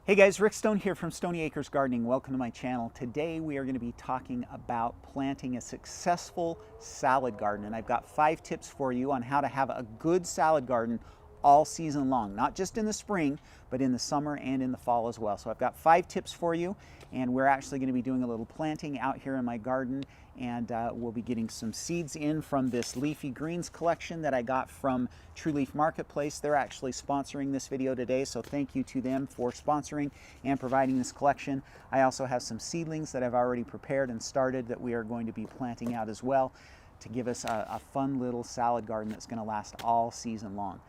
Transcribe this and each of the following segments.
Hey guys, Rick Stone here from Stony Acres Gardening. Welcome to my channel. Today we are going to be talking about planting a successful salad garden, and I've got 5 tips for you on how to have a good salad garden all season long, not just in the spring, but in the summer and in the fall as well. So I've got 5 tips for you, and we're actually going to be doing a little planting out here in my garden, and we'll be getting some seeds in from this Leafy greens collection that I got from True Leaf Marketplace. They're actually sponsoring this video today, so thank you to them for sponsoring and providing this collection. I also have some seedlings that I've already prepared and started that we are going to be planting out as well to give us a fun little salad garden that's going to last all season long.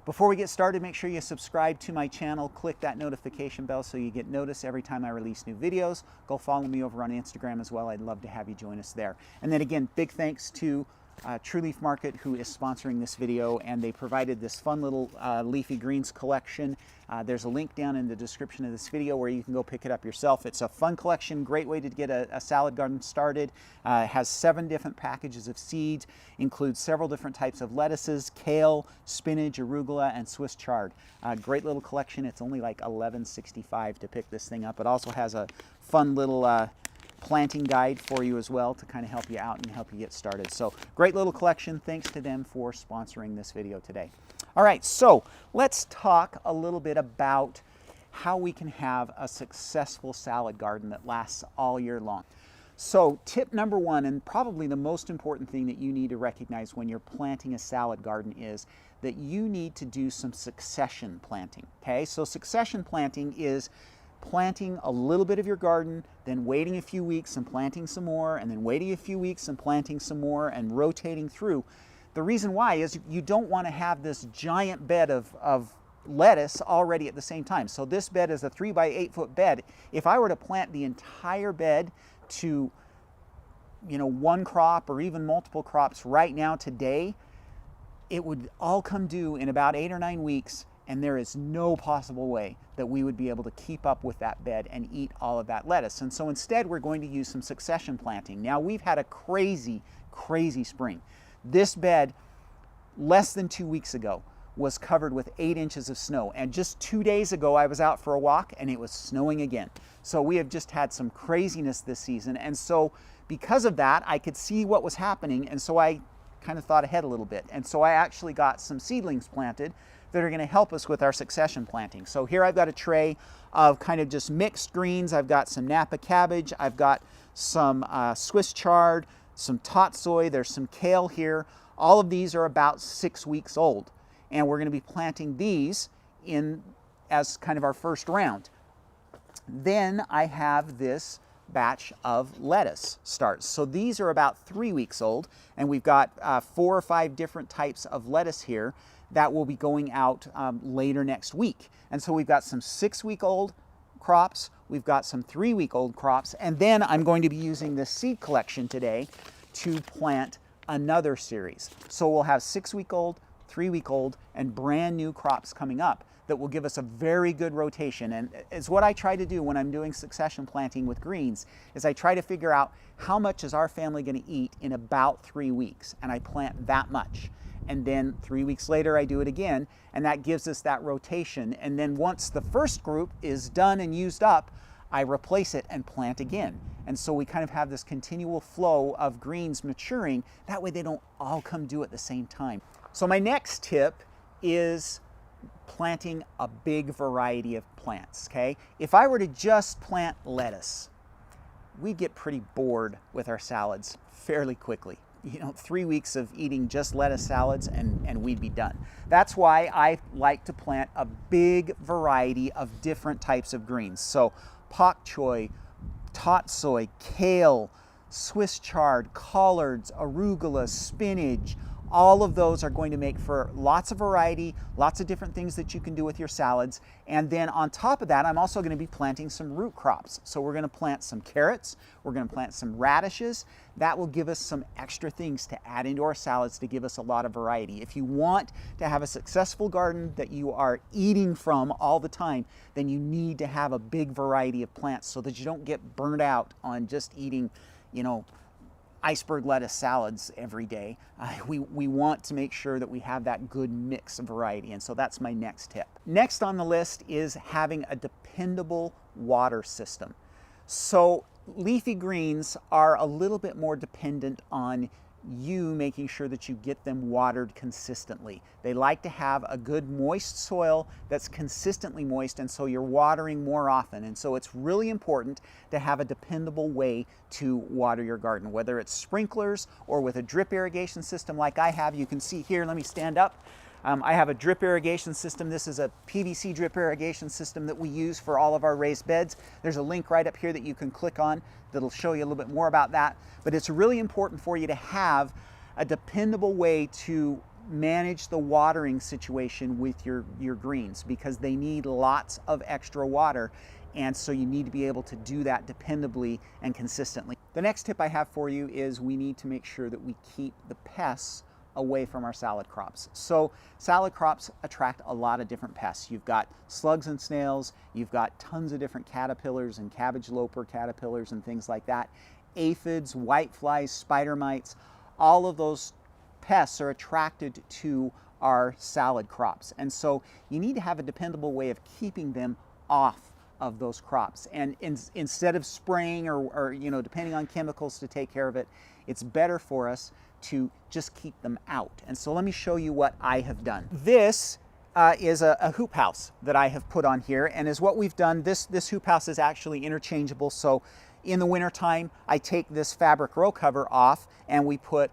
Before we get started, make sure you subscribe to my channel, click that notification bell so you get notice every time I release new videos. Go follow me over on Instagram as well. I'd love to have you join us there. And then again, big thanks to True Leaf Market, who is sponsoring this video, and they provided this fun little leafy greens collection. There's a link down in the description of this video where you can go pick it up yourself. It's a fun collection, great way to get a salad garden started. It has 7 different packages of seeds, includes several different types of lettuces, kale, spinach, arugula, and Swiss chard. Great little collection. It's only like $11.65 to pick this thing up. It also has a fun little planting guide for you as well to kind of help you out and help you get started. So great little collection. Thanks to them for sponsoring this video today. All right, so let's talk a little bit about how we can have a successful salad garden that lasts all year long. So tip number 1, and probably the most important thing that you need to recognize when you're planting a salad garden, is that you need to do some succession planting. Okay, so succession planting is planting a little bit of your garden, then waiting a few weeks and planting some more, and then waiting a few weeks and planting some more, and rotating through. The reason why is you don't want to have this giant bed of lettuce already at the same time. So this bed is a 3 by 8 foot bed. If I were to plant the entire bed to, one crop or even multiple crops right now today, it would all come due in about 8 or 9 weeks, and there is no possible way that we would be able to keep up with that bed and eat all of that lettuce. And so instead, we're going to use some succession planting. Now, we've had a crazy, crazy spring. This bed, less than 2 weeks ago, was covered with 8 inches of snow. And just 2 days ago, I was out for a walk and it was snowing again. So we have just had some craziness this season. And so because of that, I could see what was happening. And so I kind of thought ahead a little bit. And so I actually got some seedlings planted that are going to help us with our succession planting. So here I've got a tray of kind of just mixed greens. I've got some Napa cabbage. I've got some Swiss chard, some tatsoi. There's some kale here. All of these are about 6 weeks old. And we're going to be planting these in as kind of our first round. Then I have this batch of lettuce starts. So these are about 3 weeks old, and we've got 4 or 5 different types of lettuce here that will be going out later next week. And so we've got some 6-week-old crops, we've got some 3-week-old crops, and then I'm going to be using this seed collection today to plant another series. So we'll have 6-week-old, 3-week-old, and brand new crops coming up that will give us a very good rotation. And it's what I try to do when I'm doing succession planting with greens, is I try to figure out how much is our family going to eat in about 3 weeks, and I plant that much. And then 3 weeks later I do it again, and that gives us that rotation. And then once the first group is done and used up, I replace it and plant again. And so we kind of have this continual flow of greens maturing. That way they don't all come due at the same time. So my next tip is planting a big variety of plants, okay? If I were to just plant lettuce, we'd get pretty bored with our salads fairly quickly. 3 weeks of eating just lettuce salads and we'd be done. That's why I like to plant a big variety of different types of greens. So pak choi, tatsoi, kale, Swiss chard, collards, arugula, spinach. All of those are going to make for lots of variety, lots of different things that you can do with your salads. And then on top of that, I'm also going to be planting some root crops. So we're going to plant some carrots, we're going to plant some radishes. That will give us some extra things to add into our salads to give us a lot of variety. If you want to have a successful garden that you are eating from all the time, then you need to have a big variety of plants so that you don't get burned out on just eating, iceberg lettuce salads every day. We want to make sure that we have that good mix of variety, and so that's my next tip. Next on the list is having a dependable water system. So leafy greens are a little bit more dependent on you making sure that you get them watered consistently. They like to have a good moist soil that's consistently moist, and so you're watering more often. And so it's really important to have a dependable way to water your garden, whether it's sprinklers or with a drip irrigation system like I have. You can see here, let me stand up. I have a drip irrigation system. This is a PVC drip irrigation system that we use for all of our raised beds. There's a link right up here that you can click on that'll show you a little bit more about that. But it's really important for you to have a dependable way to manage the watering situation with your greens, because they need lots of extra water. And so you need to be able to do that dependably and consistently. The next tip I have for you is we need to make sure that we keep the pests away from our salad crops. So salad crops attract a lot of different pests. You've got slugs and snails, you've got tons of different caterpillars and cabbage loper caterpillars and things like that. Aphids, whiteflies, spider mites, all of those pests are attracted to our salad crops. And so you need to have a dependable way of keeping them off of those crops. And instead of spraying or depending on chemicals to take care of it, it's better for us to just keep them out. And so let me show you what I have done. This is a hoop house that I have put on here, and is what we've done. This hoop house is actually interchangeable. So in the winter time, I take this fabric row cover off and we put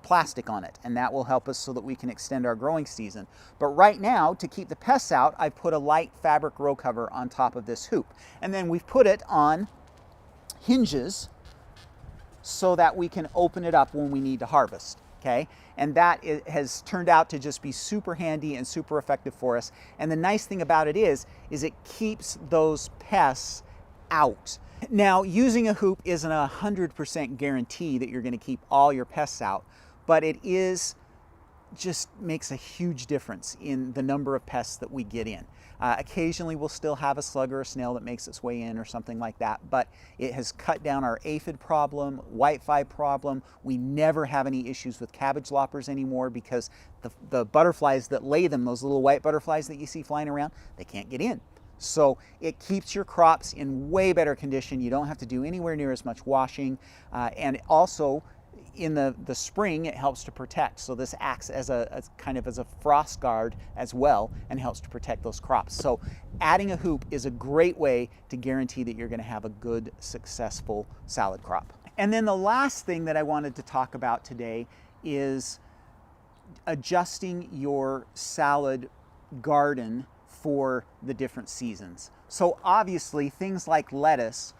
plastic on it, and that will help us so that we can extend our growing season. But right now, to keep the pests out, I put a light fabric row cover on top of this hoop, and then we've put it on hinges so that we can open it up when we need to harvest, okay? And that has turned out to just be super handy and super effective for us. And the nice thing about it is it keeps those pests out. Now, using a hoop isn't 100% guarantee that you're gonna keep all your pests out, but it just makes a huge difference in the number of pests that we get in. Occasionally we'll still have a slug or a snail that makes its way in or something like that, but it has cut down our aphid problem, whitefly problem. We never have any issues with cabbage loppers anymore, because the butterflies that lay them, those little white butterflies that you see flying around, they can't get in. So it keeps your crops in way better condition. You don't have to do anywhere near as much washing, and also in the spring, it helps to protect. So this acts as a kind of as a frost guard as well, and helps to protect those crops. So adding a hoop is a great way to guarantee that you're going to have a good, successful salad crop. And then the last thing that I wanted to talk about today is adjusting your salad garden for the different seasons. So obviously things like lettuce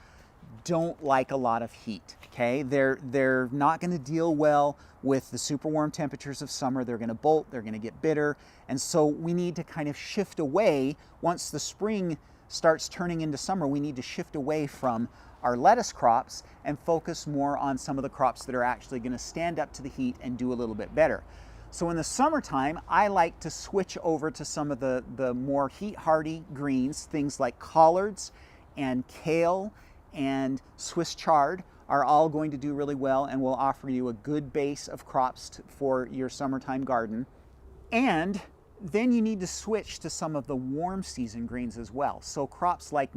don't like a lot of heat, okay? They're not going to deal well with the super warm temperatures of summer. They're going to bolt, they're going to get bitter, and so we need to kind of shift away. Once the spring starts turning into summer, we need to shift away from our lettuce crops and focus more on some of the crops that are actually going to stand up to the heat and do a little bit better. So in the summertime, I like to switch over to some of the more heat-hardy greens. Things like collards and kale and Swiss chard are all going to do really well and will offer you a good base of crops for your summertime garden. And then you need to switch to some of the warm season greens as well. So crops like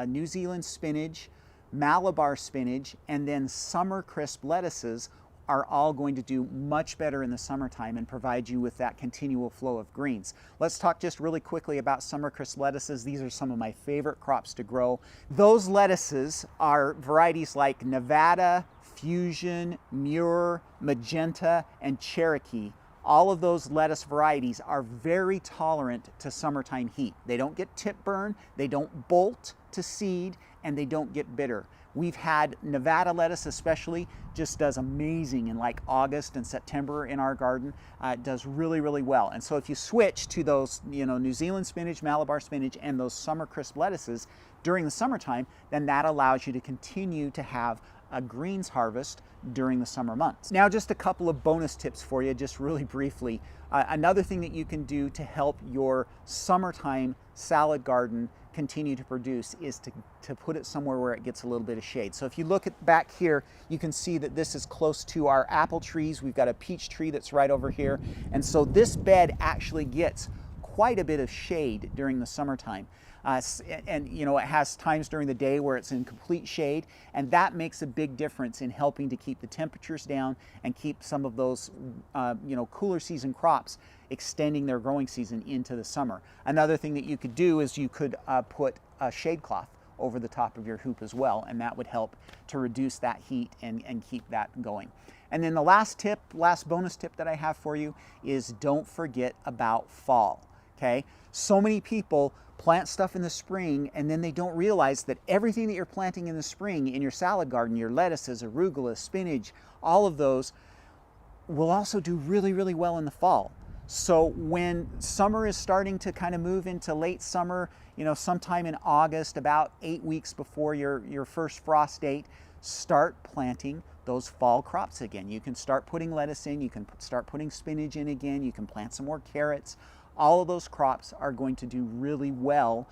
New Zealand spinach, Malabar spinach, and then summer crisp lettuces are all going to do much better in the summertime and provide you with that continual flow of greens. Let's talk just really quickly about summer crisp lettuces. These are some of my favorite crops to grow. Those lettuces are varieties like Nevada, Fusion, Muir, Magenta, and Cherokee. All of those lettuce varieties are very tolerant to summertime heat. They don't get tip burn, they don't bolt to seed, and they don't get bitter. We've had Nevada lettuce especially just does amazing in like August and September in our garden. It does really, really well. And so if you switch to those, New Zealand spinach, Malabar spinach, and those summer crisp lettuces during the summertime, then that allows you to continue to have a greens harvest during the summer months. Now, just a couple of bonus tips for you, just really briefly. Another thing that you can do to help your summertime salad garden continue to produce is to put it somewhere where it gets a little bit of shade. So if you look at back here, you can see that this is close to our apple trees. We've got a peach tree that's right over here. And so this bed actually gets quite a bit of shade during the summertime. And you know, it has times during the day where it's in complete shade, and that makes a big difference in helping to keep the temperatures down and keep some of those you know, cooler season crops extending their growing season into the summer. Another thing that you could do is you could put a shade cloth over the top of your hoop as well, and that would help to reduce that heat and keep that going. And then the last bonus tip that I have for you is don't forget about fall. Okay, so many people plant stuff in the spring and then they don't realize that everything that you're planting in the spring in your salad garden, your lettuces, arugula, spinach, all of those will also do really, really well in the fall. So when summer is starting to kind of move into late summer, you know, sometime in August, about 8 weeks before your first frost date, start planting those fall crops again. You can start putting lettuce in, you can start putting spinach in again, you can plant some more carrots. All of those crops are going to do really well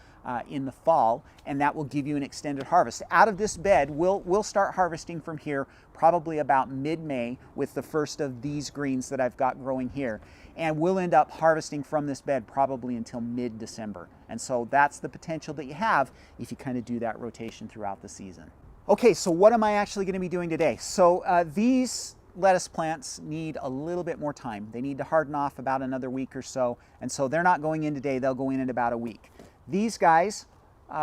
in the fall, and that will give you an extended harvest. Out of this bed, we'll start harvesting from here probably about mid-May with the first of these greens that I've got growing here. And we'll end up harvesting from this bed probably until mid-December. And so that's the potential that you have if you kind of do that rotation throughout the season. Okay, so what am I actually going to be doing today? So these lettuce plants need a little bit more time. They need to harden off about another week or so, and so they're not going in today. They'll go in about a week. These guys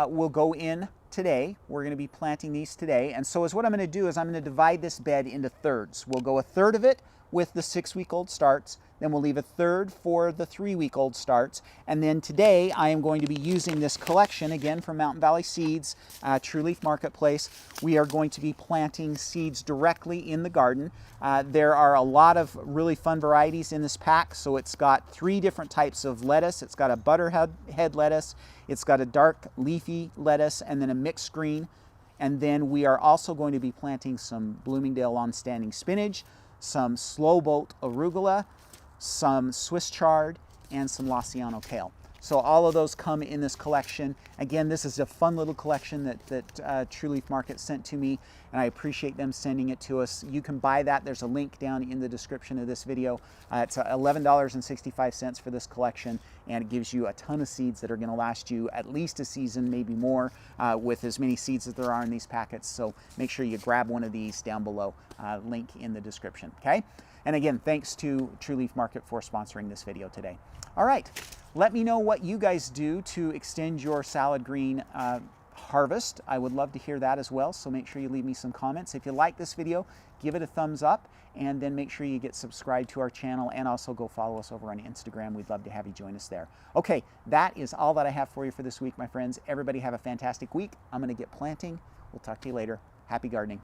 will go in today. We're going to be planting these today, and so what I'm going to do is I'm going to divide this bed into thirds. We'll go a third of it with the 6-week-old starts, then we'll leave a third for the 3-week-old starts, and then today I am going to be using this collection again from Mountain Valley Seeds, True Leaf Marketplace. We are going to be planting seeds directly in the garden. There are a lot of really fun varieties in this pack. So it's got 3 different types of lettuce. It's got a butterhead lettuce, it's got a dark leafy lettuce, and then a mixed green. And then we are also going to be planting some Bloomingdale lawn-standing spinach, some slow bolt arugula, some Swiss chard, and some Laciano kale. So all of those come in this collection. Again, this is a fun little collection that True Leaf Market sent to me, and I appreciate them sending it to us. You can buy that. There's a link down in the description of this video. It's $11.65 for this collection, and it gives you a ton of seeds that are going to last you at least a season, maybe more, with as many seeds as there are in these packets. So make sure you grab one of these down below. Link in the description, okay? And again, thanks to True Leaf Market for sponsoring this video today. All right, let me know what you guys do to extend your salad green harvest. I would love to hear that as well, so make sure you leave me some comments. If you like this video, give it a thumbs up, and then make sure you get subscribed to our channel, and also go follow us over on Instagram. We'd love to have you join us there. Okay, that is all that I have for you for this week, my friends. Everybody have a fantastic week. I'm going to get planting. We'll talk to you later. Happy gardening.